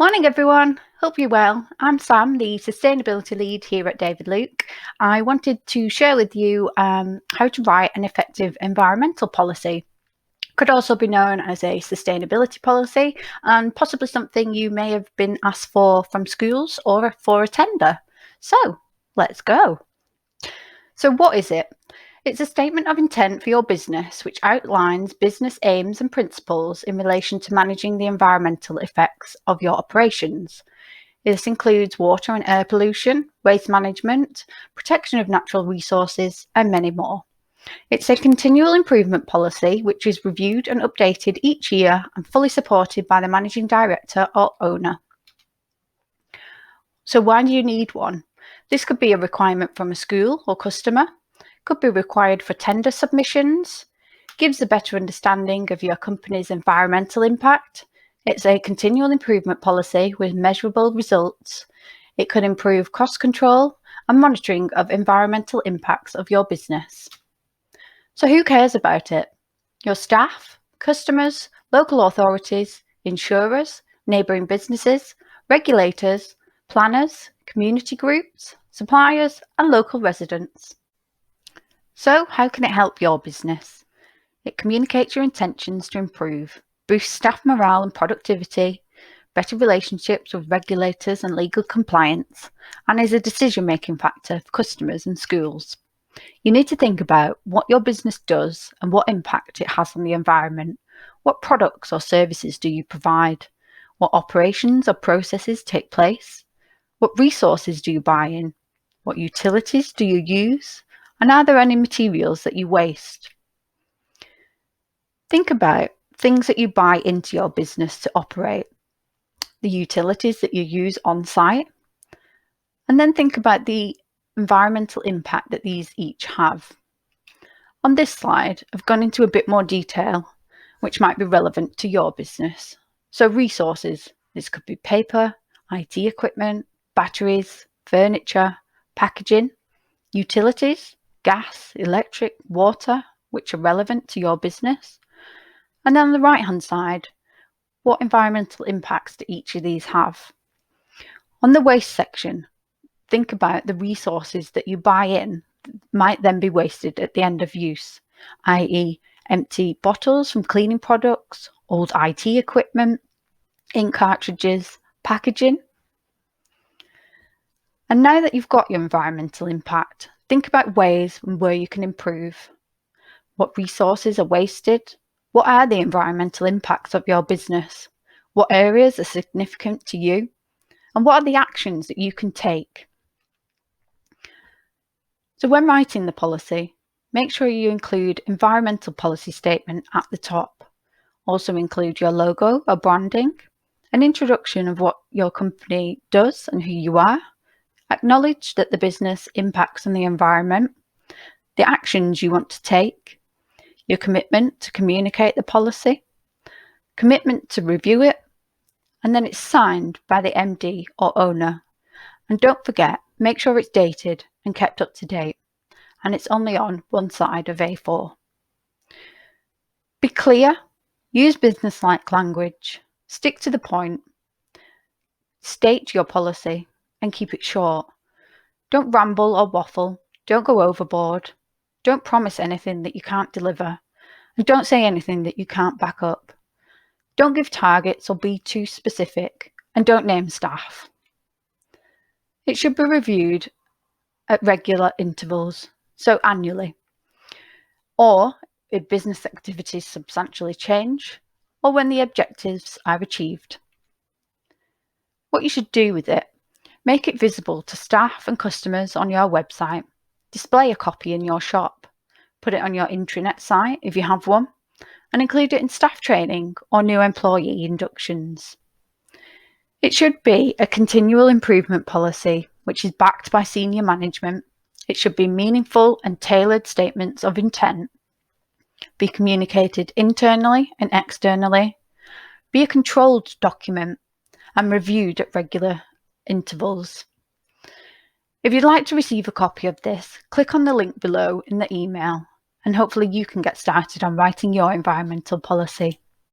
Morning, everyone. Hope you're well. I'm Sam, the sustainability lead here at David Luke. I wanted to share with you how to write an effective environmental policy. Could also be known as a sustainability policy, and possibly something you may have been asked for from schools or for a tender. So let's go. So, what is it? It's a statement of intent for your business which outlines business aims and principles in relation to managing the environmental effects of your operations. This includes water and air pollution, waste management, protection of natural resources, and many more. It's a continual improvement policy which is reviewed and updated each year and fully supported by the managing director or owner. So, why do you need one? This could be a requirement from a school or customer, could be required for tender submissions, gives a better understanding of your company's environmental impact. It's a continual improvement policy with measurable results. It could improve cost control and monitoring of environmental impacts of your business. So who cares about it? Your staff, customers, local authorities, insurers, neighbouring businesses, regulators, planners, community groups, suppliers, and local residents. So, how can it help your business? It communicates your intentions to improve, boost staff morale and productivity, better relationships with regulators and legal compliance, and is a decision-making factor for customers and schools. You need to think about what your business does and what impact it has on the environment. What products or services do you provide? What operations or processes take place? What resources do you buy in? What utilities do you use? And are there any materials that you waste? Think about things that you buy into your business to operate, the utilities that you use on site, and then think about the environmental impact that these each have. On this slide, I've gone into a bit more detail, which might be relevant to your business. So resources, this could be paper, IT equipment, batteries, furniture, packaging, utilities, gas, electric, water, which are relevant to your business. And then on the right-hand side, what environmental impacts do each of these have? On the waste section, think about the resources that you buy in might then be wasted at the end of use, i.e. empty bottles from cleaning products, old IT equipment, ink cartridges, packaging. And now that you've got your environmental impact, think about ways and where you can improve. What resources are wasted? What are the environmental impacts of your business? What areas are significant to you? And what are the actions that you can take? So when writing the policy, make sure you include environmental policy statement at the top. Also include your logo or branding, an introduction of what your company does and who you are. Acknowledge that the business impacts on the environment, the actions you want to take, your commitment to communicate the policy, commitment to review it, and then it's signed by the MD or owner. And don't forget, make sure it's dated and kept up to date, and it's only on one side of A4. Be clear, use business-like language, stick to the point, state your policy, and keep it short. Don't ramble or waffle, don't go overboard, don't promise anything that you can't deliver, and don't say anything that you can't back up. Don't give targets or be too specific, and don't name staff. It should be reviewed at regular intervals, so annually, or if business activities substantially change, or when the objectives are achieved. What you should do with it: make it visible to staff and customers on your website, display a copy in your shop, put it on your intranet site if you have one, and include it in staff training or new employee inductions. It should be a continual improvement policy which is backed by senior management. It should be meaningful and tailored statements of intent, be communicated internally and externally, be a controlled document, and reviewed at regular intervals. If you'd like to receive a copy of this, click on the link below in the email, and hopefully you can get started on writing your environmental policy.